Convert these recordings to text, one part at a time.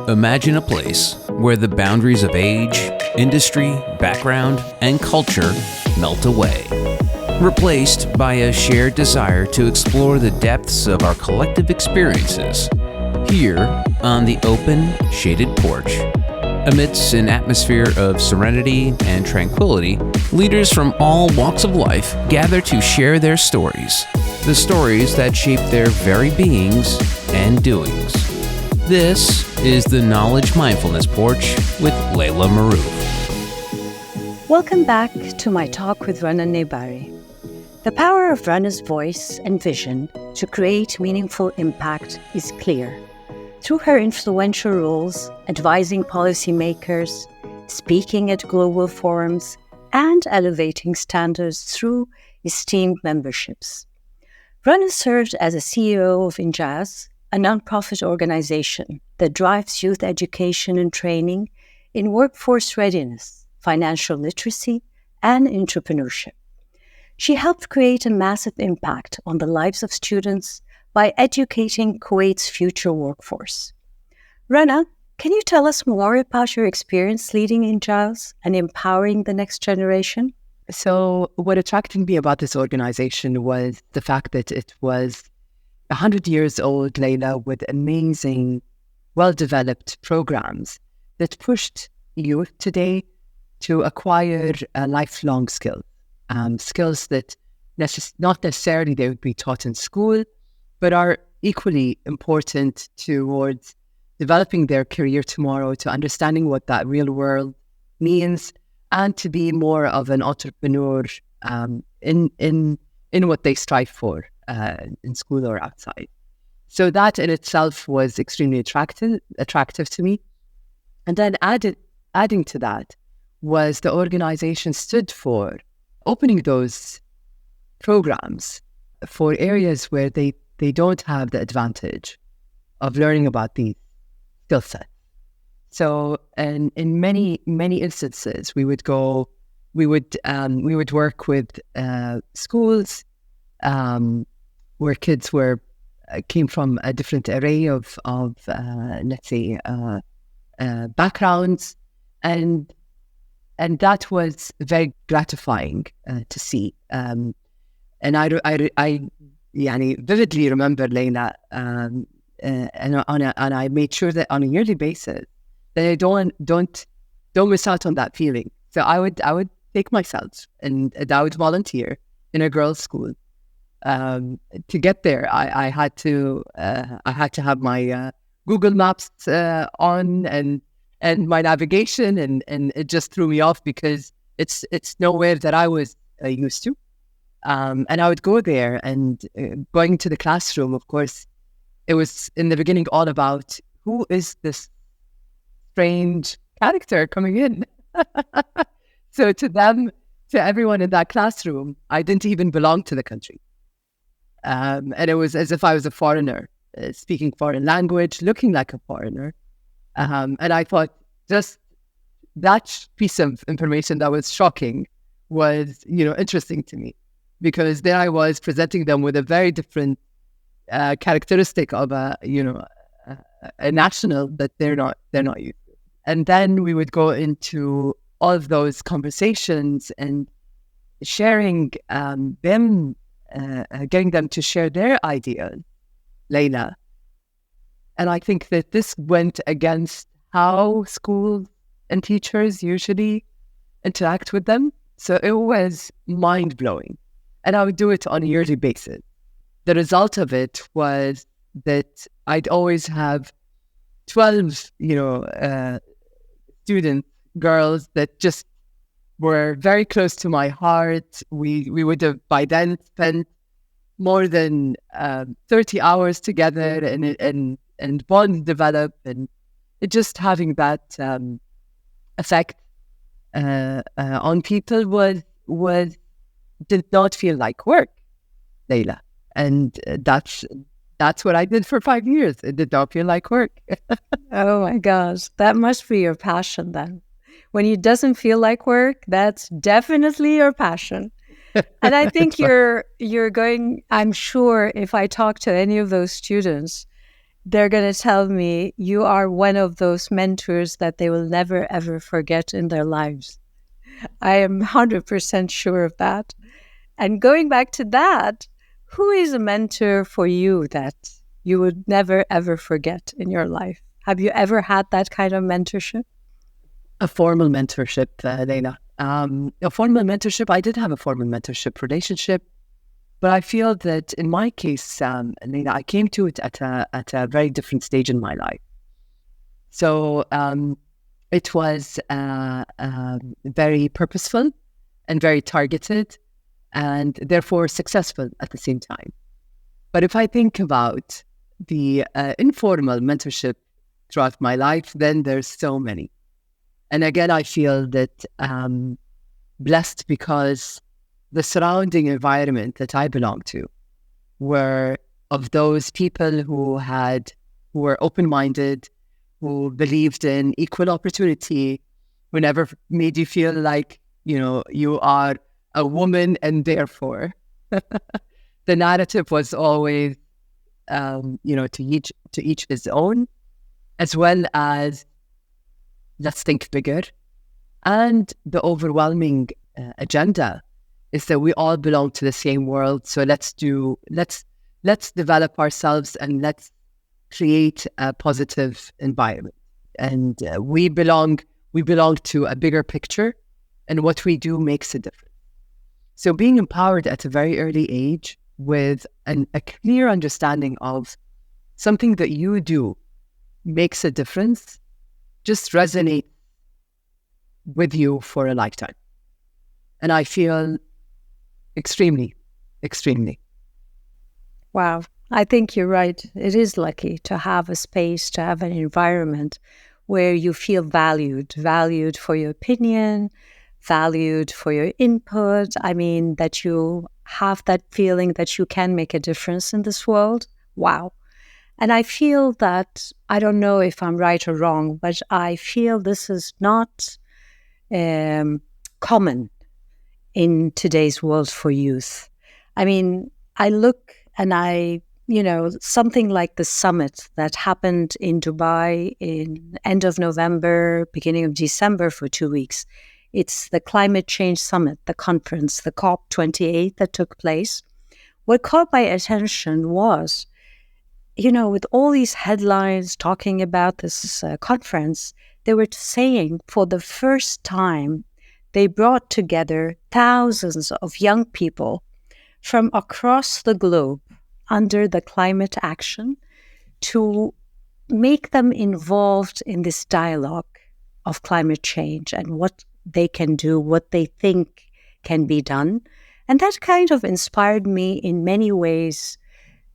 Imagine a place where the boundaries of age, industry, background, and culture melt away, replaced by a shared desire to explore the depths of our collective experiences here on the open, shaded porch. Amidst an atmosphere of serenity and tranquility, leaders from all walks of life gather to share their stories, the stories that shape their very beings and doings. This is the Knowledge Mindfulness Porch with Laila Marouf. Welcome back to my talk with Rana Al-Nibari. The power of Rana's voice and vision to create meaningful impact is clear. Through her influential roles, advising policymakers, speaking at global forums, and elevating standards through esteemed memberships. Rana served as a CEO of INJAZ, a nonprofit organization that drives youth education and training in workforce readiness, financial literacy, and entrepreneurship. She helped create a massive impact on the lives of students by educating Kuwait's future workforce. Rana, can you tell us more about your experience leading INJAZ and empowering the next generation? So what attracted me about this organization was the fact that it was 100 years old, Laila, with amazing, well-developed programs that pushed youth today to acquire lifelong skills, skills that not necessarily they would be taught in school, but are equally important towards developing their career tomorrow, to understanding what that real world means, and to be more of an entrepreneur in what they strive for in school or outside. So that in itself was extremely attractive to me. And then adding to that was the organization stood for opening those programs for areas where they don't have the advantage of learning about these skill sets. So, and in many instances, we would work with schools where kids came from a different array of let's say backgrounds, and that was very gratifying to see. And I vividly remember, Laila, and I made sure that on a yearly basis that I don't miss out on that feeling. So I would take myself and I would volunteer in a girls' school. To get there, I had to have my Google Maps on and my navigation, and it just threw me off because it's nowhere that I was used to. And I would go there, and going to the classroom, of course, it was in the beginning all about who is this strange character coming in. So to everyone in that classroom, I didn't even belong to the country. And it was as if I was a foreigner, speaking foreign language, looking like a foreigner. And I thought just that piece of information that was shocking was, interesting to me, because there I was presenting them with a very different characteristic of a national that they're not used to. And then we would go into all of those conversations and sharing them, getting them to share their ideas, Laila. And I think that this went against how schools and teachers usually interact with them. So it was mind-blowing. And I would do it on a yearly basis. The result of it was that I'd always have 12, student girls that just were very close to my heart. We would have by then spent more than 30 hours together, and bonds develop, and it just having that effect on people did not feel like work, Laila. And that's what I did for 5 years. It did not feel like work. Oh my gosh, that must be your passion then. When it doesn't feel like work, that's definitely your passion. And I think you're going, I'm sure if I talk to any of those students, they're going to tell me you are one of those mentors that they will never, ever forget in their lives. I am 100% sure of that. And going back to that, who is a mentor for you that you would never, ever forget in your life? Have you ever had that kind of mentorship? A formal mentorship, Laila. A formal mentorship, I did have a formal mentorship relationship, but I feel that in my case, Laila, I came to it at a very different stage in my life. So it was very purposeful and very targeted, and therefore successful at the same time. But if I think about the informal mentorship throughout my life, then there's so many. And again, I feel that blessed because the surrounding environment that I belong to were of those people who were open-minded, who believed in equal opportunity, who never made you feel like, you are a woman and therefore the narrative was always, to each his own, as well as let's think bigger. And the overwhelming agenda is that we all belong to the same world. So let's develop ourselves and let's create a positive environment. And we belong to a bigger picture, and what we do makes a difference. So being empowered at a very early age with a clear understanding of something that you do makes a difference just resonate with you for a lifetime. And I feel extremely, extremely. Wow. I think you're right. It is lucky to have a space, to have an environment where you feel valued for your opinion, valued for your input. I mean, that you have that feeling that you can make a difference in this world. Wow. And I feel that, I don't know if I'm right or wrong, but I feel this is not common in today's world for youth. I mean, I look and something like the summit that happened in Dubai in end of November, beginning of December for 2 weeks. It's the Climate Change Summit, the conference, the COP28 that took place. What caught my attention was, with all these headlines talking about this conference, they were saying for the first time, they brought together thousands of young people from across the globe under the climate action to make them involved in this dialogue of climate change and what they can do, what they think can be done. And that kind of inspired me in many ways,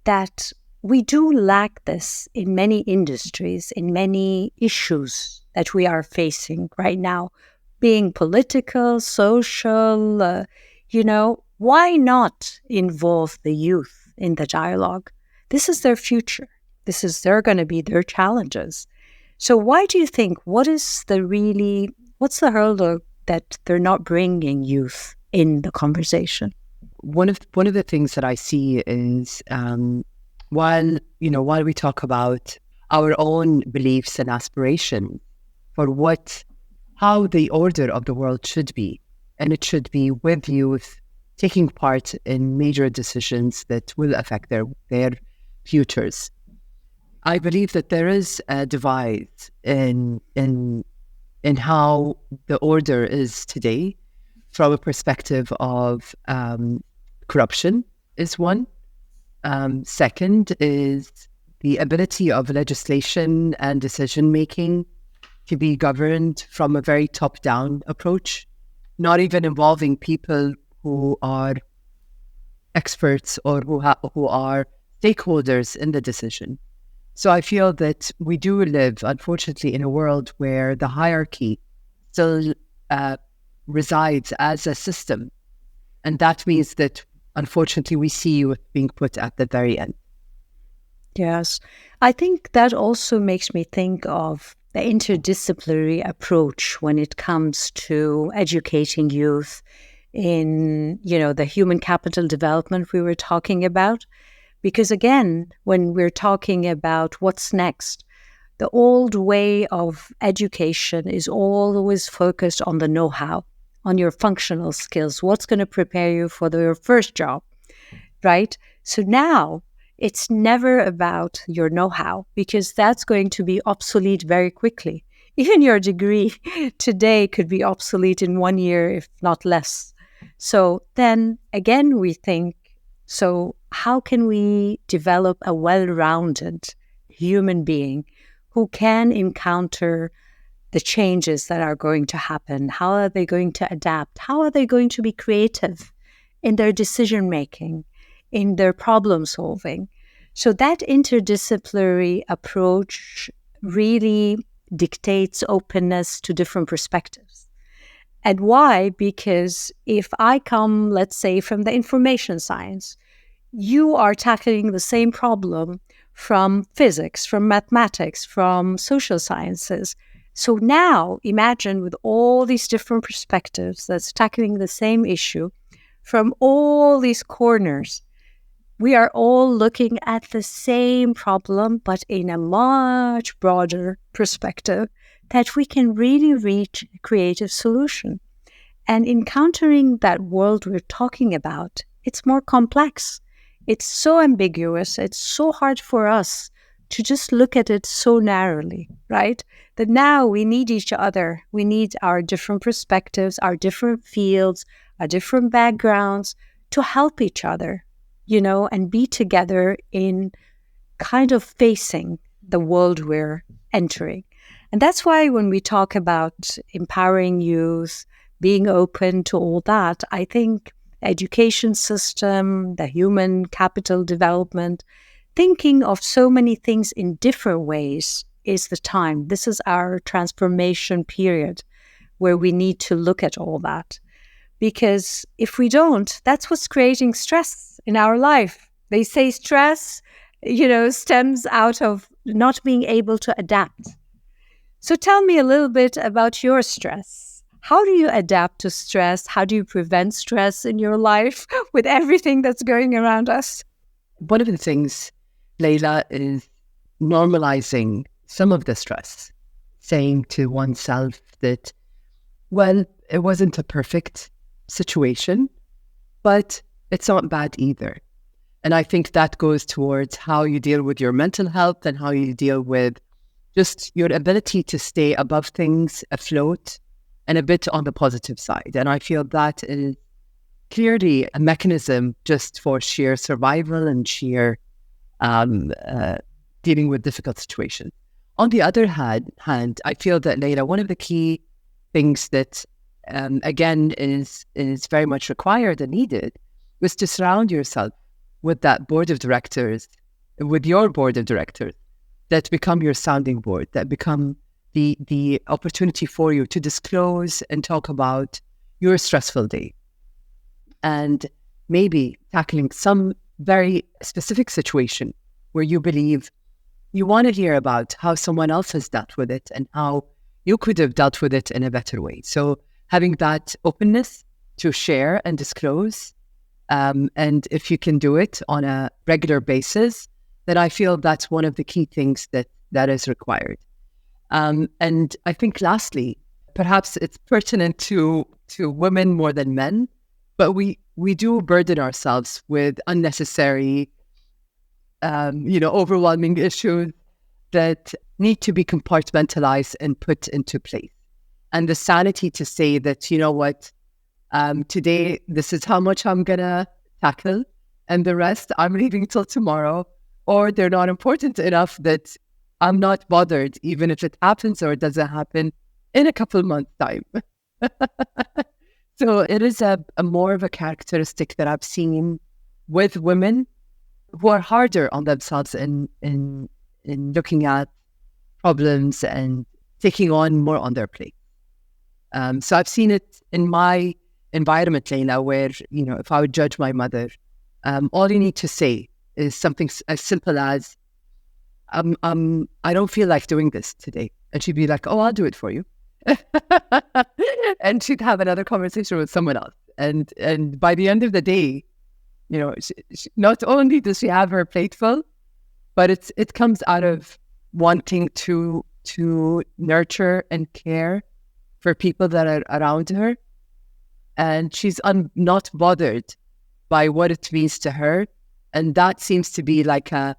that we do lack this in many industries, in many issues that we are facing right now, being political, social, why not involve the youth in the dialogue? This is their future. They're going to be their challenges. So why do you think, what's the hurdle that they're not bringing youth in the conversation? One of the things that I see is, while we talk about our own beliefs and aspirations for how the order of the world should be, and it should be with youth taking part in major decisions that will affect their futures. I believe that there is a divide in how the order is today, from a perspective of corruption is one. Second is the ability of legislation and decision-making to be governed from a very top-down approach, not even involving people who are experts or who are stakeholders in the decision. So I feel that we do live, unfortunately, in a world where the hierarchy still resides as a system. And that means that, unfortunately, we see youth being put at the very end. Yes. I think that also makes me think of the interdisciplinary approach when it comes to educating youth in, the human capital development we were talking about. Because again, when we're talking about what's next, the old way of education is always focused on the know-how, on your functional skills, what's going to prepare you for your first job, right? So now it's never about your know-how, because that's going to be obsolete very quickly. Even your degree today could be obsolete in 1 year, if not less. So then again, we think, so how can we develop a well-rounded human being who can encounter the changes that are going to happen? How are they going to adapt? How are they going to be creative in their decision-making, in their problem-solving? So that interdisciplinary approach really dictates openness to different perspectives. And why? Because if I come, let's say, from the information science, you are tackling the same problem from physics, from mathematics, from social sciences. So now imagine with all these different perspectives that's tackling the same issue from all these corners, we are all looking at the same problem, but in a much broader perspective, that we can really reach a creative solution. And encountering that world we're talking about, it's more complex. It's so ambiguous. It's so hard for us to just look at it so narrowly, right? That now we need each other. We need our different perspectives, our different fields, our different backgrounds to help each other, and be together in kind of facing the world we're entering. And that's why when we talk about empowering youth, being open to all that, I think education system, the human capital development, thinking of so many things in different ways is the time. This is our transformation period where we need to look at all that. Because if we don't, that's what's creating stress in our life. They say stress, stems out of not being able to adapt. So tell me a little bit about your stress. How do you adapt to stress? How do you prevent stress in your life with everything that's going around us? One of the things, Laila, is normalizing some of the stress, saying to oneself that, well, it wasn't a perfect situation, but it's not bad either. And I think that goes towards how you deal with your mental health and how you deal with just your ability to stay above things, afloat, and a bit on the positive side. And I feel that is clearly a mechanism just for sheer survival and sheer dealing with difficult situations. On the other hand, I feel that, Laila, one of the key things that, again, is very much required and needed was to surround yourself with that board of directors, with your board of directors that become your sounding board, that become the opportunity for you to disclose and talk about your stressful day and maybe tackling some very specific situation where you believe you want to hear about how someone else has dealt with it and how you could have dealt with it in a better way. So having that openness to share and disclose, and if you can do it on a regular basis, then I feel that's one of the key things that is required. And I think lastly, perhaps it's pertinent to women more than men, but we do burden ourselves with unnecessary, overwhelming issues that need to be compartmentalized and put into place. And the sanity to say that, you know what, today, this is how much I'm going to tackle, and the rest I'm leaving till tomorrow, or they're not important enough that I'm not bothered, even if it happens or it doesn't happen in a couple of months' time. So it is a more of a characteristic that I've seen with women who are harder on themselves in looking at problems and taking on more on their plate. So I've seen it in my environment, Laila, where, if I would judge my mother, all you need to say is something as simple as, I don't feel like doing this today. And she'd be like, oh, I'll do it for you. And she'd have another conversation with someone else. And by the end of the day, not only does she have her plate full, but it comes out of wanting to nurture and care for people that are around her, and she's not bothered by what it means to her, and that seems to be like a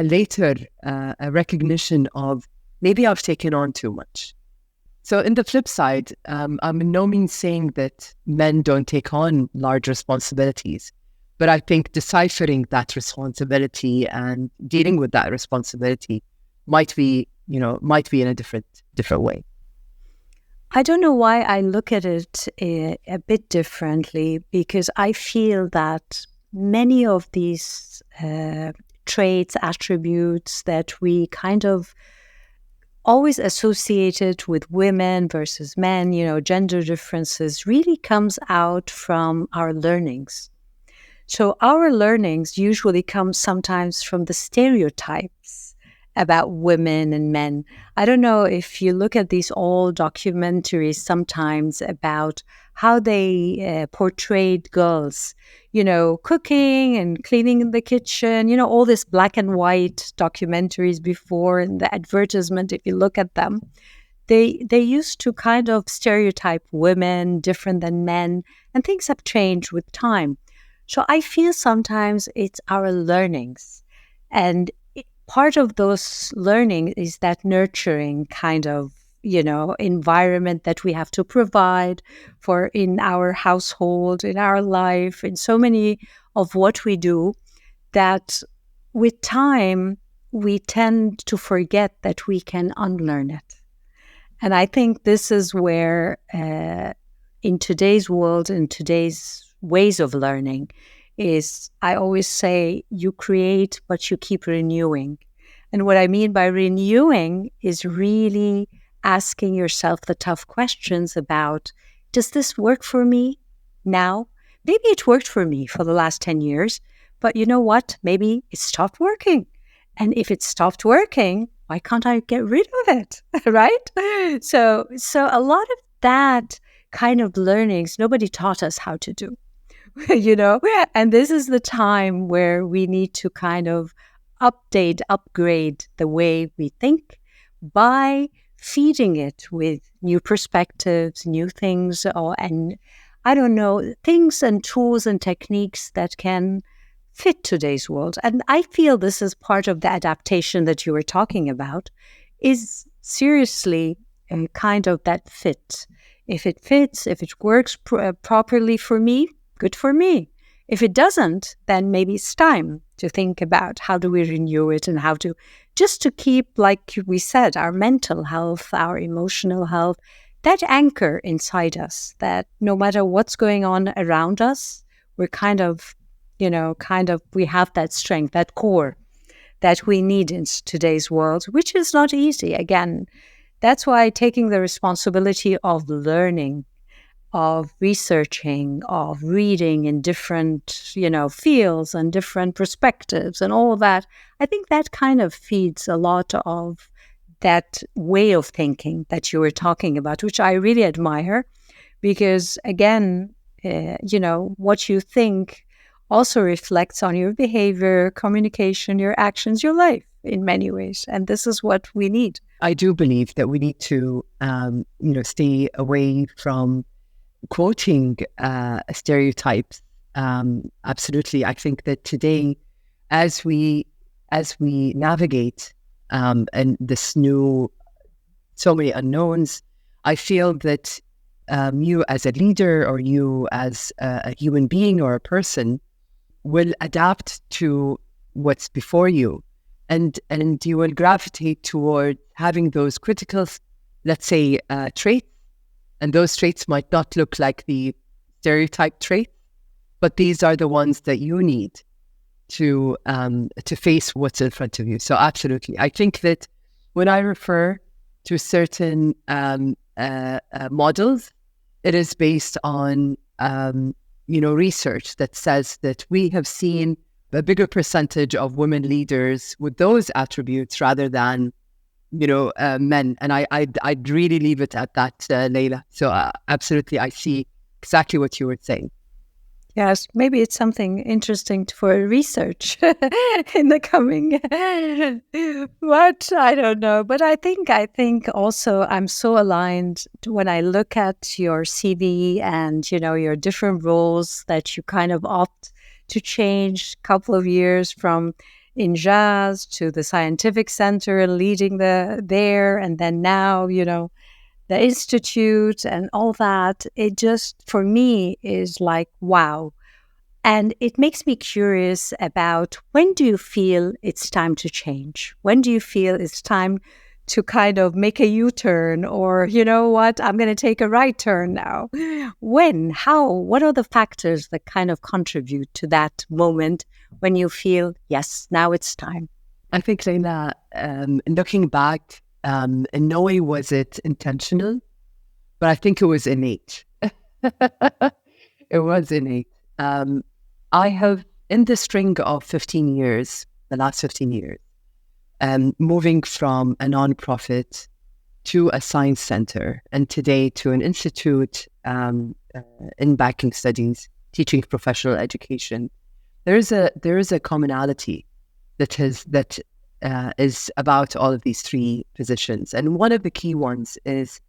later a recognition of maybe I've taken on too much. So in the flip side, I'm in no means saying that men don't take on large responsibilities, but I think deciphering that responsibility and dealing with that responsibility might be in a different way. I don't know why I look at it a bit differently, because I feel that many of these traits, attributes that we kind of always associated with women versus men, gender differences, really comes out from our learnings. So our learnings usually come sometimes from the stereotypes about women and men. I don't know if you look at these old documentaries sometimes about how they portrayed girls, cooking and cleaning in the kitchen, all this black and white documentaries before, and the advertisement, if you look at them, they used to kind of stereotype women different than men, and things have changed with time. So I feel sometimes it's our learnings, and part of those learning is that nurturing kind of, environment that we have to provide for in our household, in our life, in so many of what we do, that with time, we tend to forget that we can unlearn it. And I think this is where, in today's world, in today's ways of learning, is I always say you create, but you keep renewing. And what I mean by renewing is really asking yourself the tough questions about, does this work for me now? Maybe it worked for me for the last 10 years, but you know what? Maybe it stopped working. And if it stopped working, why can't I get rid of it? Right? So a lot of that kind of learnings, nobody taught us how to do. And this is the time where we need to kind of upgrade the way we think by feeding it with new perspectives, new things, and I don't know, things and tools and techniques that can fit today's world. And I feel this is part of the adaptation that you were talking about, is seriously kind of that fit. If it fits, if it works properly for me, good for me. If it doesn't, then maybe it's time to think about how do we renew it, and how to just to keep, like we said, our mental health, our emotional health, that anchor inside us, that no matter what's going on around us, we're kind of, we have that strength, that core that we need in today's world, which is not easy. Again, that's why taking the responsibility of learning, of researching, of reading in different, fields and different perspectives and all that, I think that kind of feeds a lot of that way of thinking that you were talking about, which I really admire, because again, what you think also reflects on your behavior, communication, your actions, your life in many ways. And this is what we need. I do believe that we need to, stay away from quoting stereotypes. Absolutely. I think that today, as we navigate and this new, so many unknowns, I feel that you as a leader, or you as a human being or a person, will adapt to what's before you, and you will gravitate toward having those critical, let's say, traits. And those traits might not look like the stereotype traits, but these are the ones that you need to face what's in front of you. So absolutely. I think that when I refer to certain models, it is based on, research that says that we have seen a bigger percentage of women leaders with those attributes rather than men. And I'd really leave it at that, Laila. So absolutely, I see exactly what you were saying. Yes, maybe it's something interesting for research in the coming. But I don't know. But I think also I'm so aligned when I look at your CV and your different roles that you kind of opt to change. Couple of years from INJAZ to the scientific center, leading there, and then now the institute and all that. It just for me is like wow. And it makes me curious about when do you feel it's time to change? When do you feel it's time to kind of make a U-turn or, you know what, I'm going to take a right turn now? When? How? What are the factors that kind of contribute to that moment when you feel, yes, now it's time? I think, Laila, looking back, in no way was it intentional, but I think it was innate. It was innate. I have, in the string of 15 years, the last 15 years, moving from a nonprofit to a science center, and today to an institute in banking studies, teaching professional education. There is a commonality that is about all of these three positions, and one of the key ones is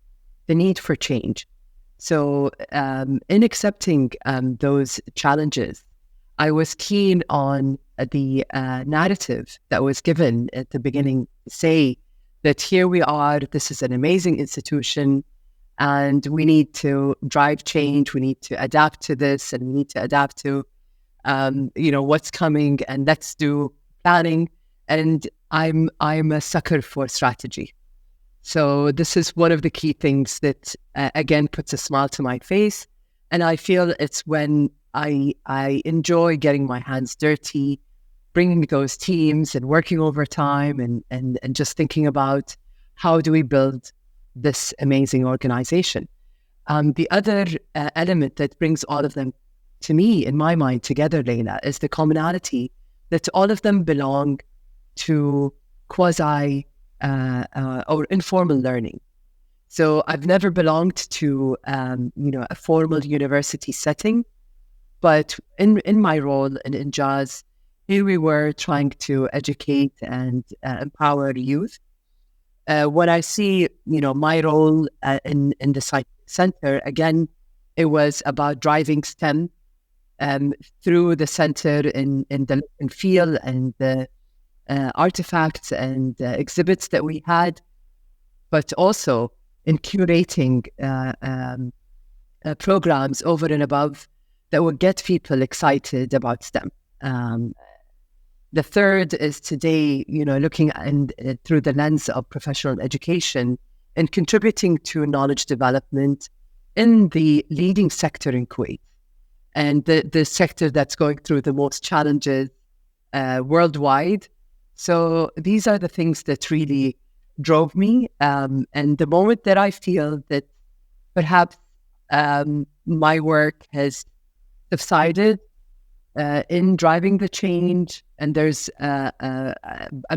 the need for change. So, in accepting those challenges, I was keen on the narrative that was given at the beginning, say that here we are, this is an amazing institution, and we need to drive change, we need to adapt to this, and we need to adapt to, what's coming, and let's do planning. And I'm a sucker for strategy. So this is one of the key things that, again, puts a smile to my face. And I feel it's when I enjoy getting my hands dirty, bringing those teams and working overtime and just thinking about how do we build this amazing organization. The other element that brings all of them to me, in my mind, together, Laila, is the commonality that all of them belong to quasi or informal learning. So I've never belonged to a formal university setting, but in my role in INJAZ, here we were trying to educate and empower youth. When I see my role in the site center, again, it was about driving STEM through the center in the look and feel and the artifacts and exhibits that we had, but also in curating programs over and above that would get people excited about STEM. The third is today, looking through the lens of professional education and contributing to knowledge development in the leading sector in Kuwait, and the sector that's going through the most challenges worldwide. So these are the things that really drove me. And the moment that I feel that perhaps my work has subsided in driving the change, and there's a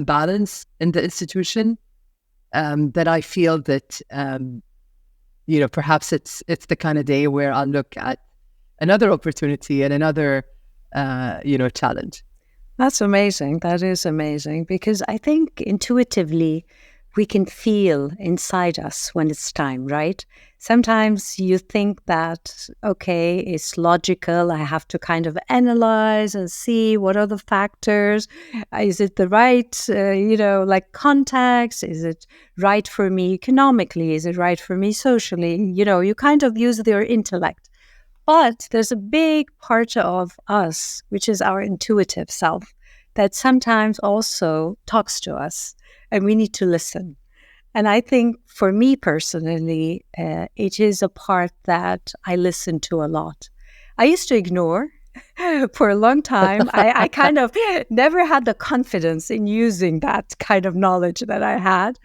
balance in the institution, that I feel that perhaps it's the kind of day where I'll look at another opportunity and another challenge. That's amazing. That is amazing because I think intuitively we can feel inside us when it's time, right? Sometimes you think that, okay, it's logical. I have to kind of analyze and see what are the factors. Is it the right, like context? Is it right for me economically? Is it right for me socially? You kind of use your intellect. But there's a big part of us, which is our intuitive self, that sometimes also talks to us, and we need to listen. And I think for me personally, it is a part that I listen to a lot. I used to ignore for a long time. I kind of never had the confidence in using that kind of knowledge that I had.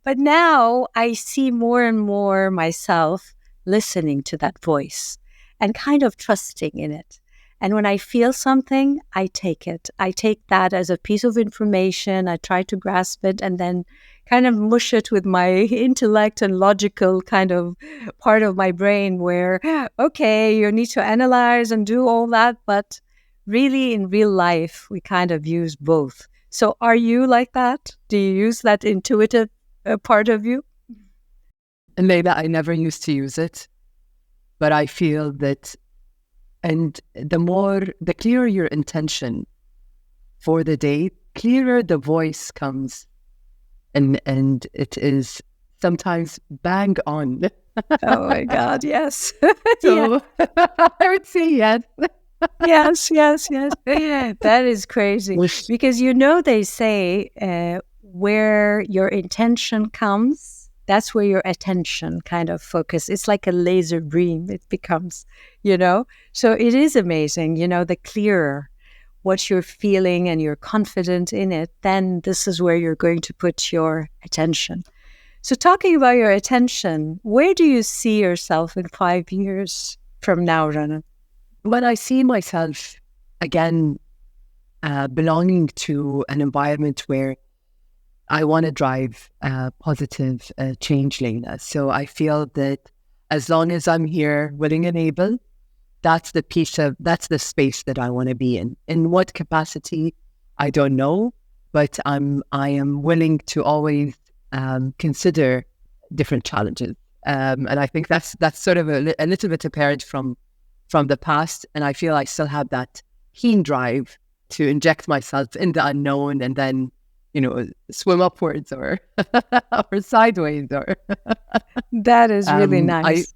But now I see more and more myself listening to that voice and kind of trusting in it. And when I feel something, I take it. I take that as a piece of information. I try to grasp it and then kind of mush it with my intellect and logical kind of part of my brain where, okay, you need to analyze and do all that. But really, in real life, we kind of use both. So are you like that? Do you use that intuitive part of you? And Laila, I never used to use it, but I feel that, and the clearer your intention for the day, clearer the voice comes, and it is sometimes bang on. Oh my God, yes. So I would say yes. Yes. That is crazy. Because they say where your intention comes, that's where your attention kind of focus. It's like a laser beam, it becomes, So it is amazing, the clearer what you're feeling and you're confident in it, then this is where you're going to put your attention. So talking about your attention, where do you see yourself in 5 years from now, Rana? When I see myself, again, belonging to an environment where I want to drive positive change, Laila. So I feel that as long as I'm here, willing and able, that's the space that I want to be in. In what capacity, I don't know, but I am willing to always consider different challenges. And I think that's sort of a little bit apparent from the past. And I feel I still have that keen drive to inject myself in the unknown and then, swim upwards or or sideways or. That is really nice.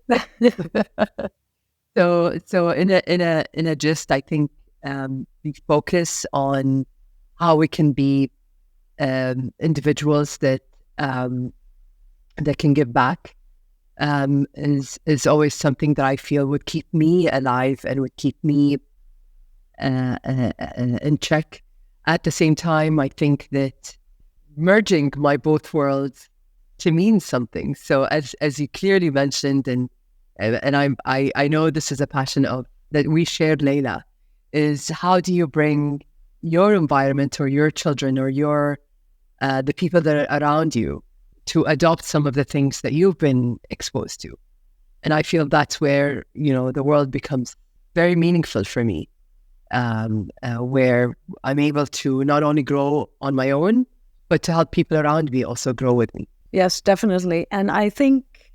So in a gist, I think we focus on how we can be individuals that can give back. Is always something that I feel would keep me alive and would keep me in check. At the same time, I think that merging my both worlds to mean something. So as you clearly mentioned, and I know this is a passion that we shared, Laila, is how do you bring your environment or your children or the people that are around you to adopt some of the things that you've been exposed to. And I feel that's where, the world becomes very meaningful for me, where I'm able to not only grow on my own, but to help people around me also grow with me. Yes, definitely. And I think,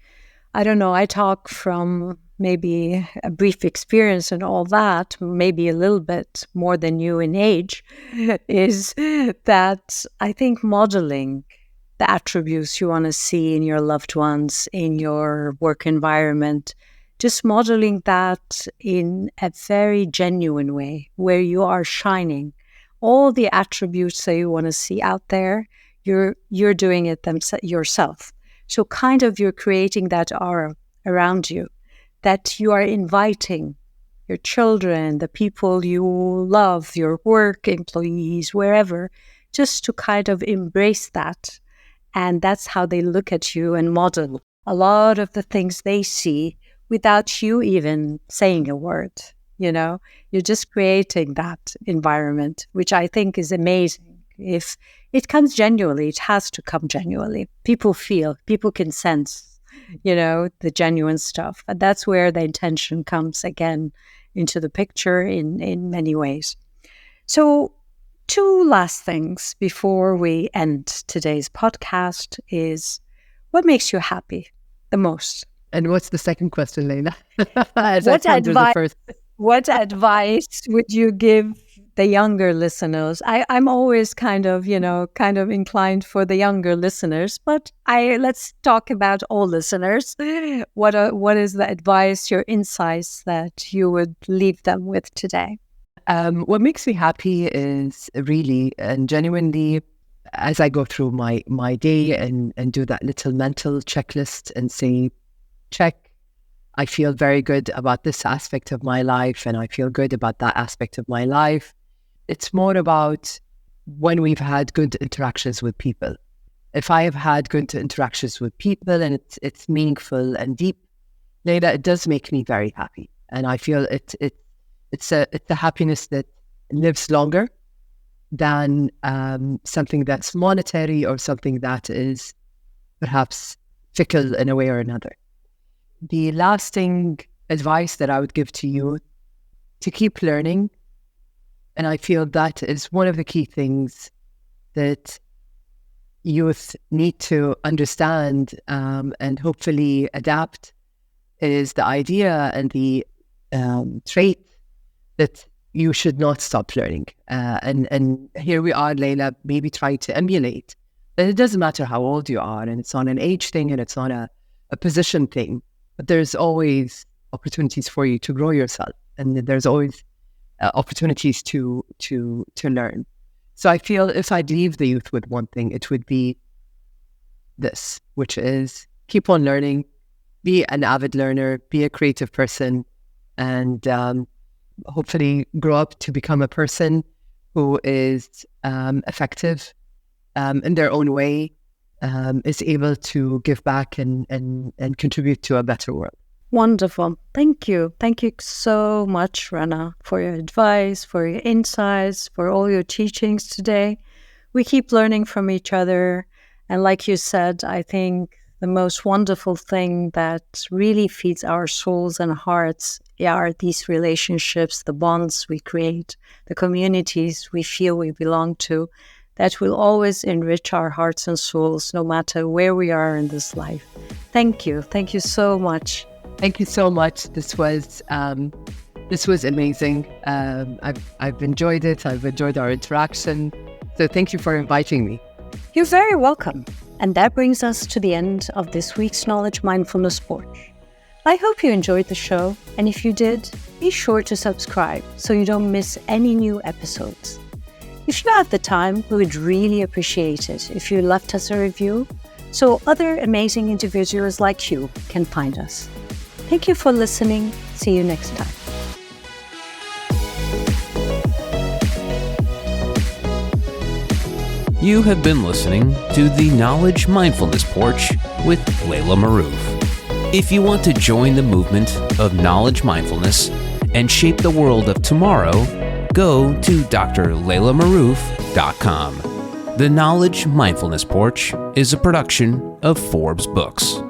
I don't know, I talk from maybe a brief experience and all that, maybe a little bit more than you in age, is that I think modeling the attributes you want to see in your loved ones, in your work environment, just modeling that in a very genuine way where you are shining. All the attributes that you want to see out there, you're doing it yourself. So kind of you're creating that aura around you, that you are inviting your children, the people you love, your work employees, wherever, just to kind of embrace that. And that's how they look at you and model a lot of the things they see without you even saying a word. You're just creating that environment, which I think is amazing. If it comes genuinely, it has to come genuinely. People can sense, the genuine stuff. And that's where the intention comes again into the picture in many ways. So 2 last things before we end today's podcast is, what makes you happy the most? And what's the second question, Laila? What advice would you give the younger listeners? I'm always kind of inclined for the younger listeners, but let's talk about all listeners. What is the advice, your insights that you would leave them with today? What makes me happy is really and genuinely, as I go through my day and do that little mental checklist and say, check, I feel very good about this aspect of my life and I feel good about that aspect of my life. It's more about when we've had good interactions with people. If I have had good interactions with people and it's meaningful and deep, Laila, it does make me very happy. And I feel it's it's a happiness that lives longer than something that's monetary or something that is perhaps fickle in a way or another. The lasting advice that I would give to you, to keep learning. And I feel that is one of the key things that youth need to understand and hopefully adapt, is the idea and the trait that you should not stop learning. And here we are, Laila, maybe trying to emulate. But it doesn't matter how old you are, and it's not an age thing, and it's not a position thing. But there's always opportunities for you to grow yourself, and there's always opportunities to learn. So I feel if I'd leave the youth with one thing, it would be this, which is keep on learning, be an avid learner, be a creative person, and hopefully grow up to become a person who is effective in their own way, is able to give back and contribute to a better world. Wonderful. Thank you. Thank you so much, Rana, for your advice, for your insights, for all your teachings today. We keep learning from each other. And like you said, I think the most wonderful thing that really feeds our souls and hearts are these relationships, the bonds we create, the communities we feel we belong to, that will always enrich our hearts and souls, no matter where we are in this life. Thank you. Thank you so much. Thank you so much. This was amazing. I've enjoyed it. I've enjoyed our interaction. So thank you for inviting me. You're very welcome. And that brings us to the end of this week's Knowledge Mindfulness Porch. I hope you enjoyed the show. And if you did, be sure to subscribe so you don't miss any new episodes. If you have the time, we would really appreciate it if you left us a review so other amazing individuals like you can find us. Thank you for listening. See you next time. You have been listening to the Knowledge Mindfulness Porch with Laila Maroof. If you want to join the movement of knowledge mindfulness and shape the world of tomorrow, go to drlailamaroof.com. The Knowledge Mindfulness Porch is a production of Forbes Books.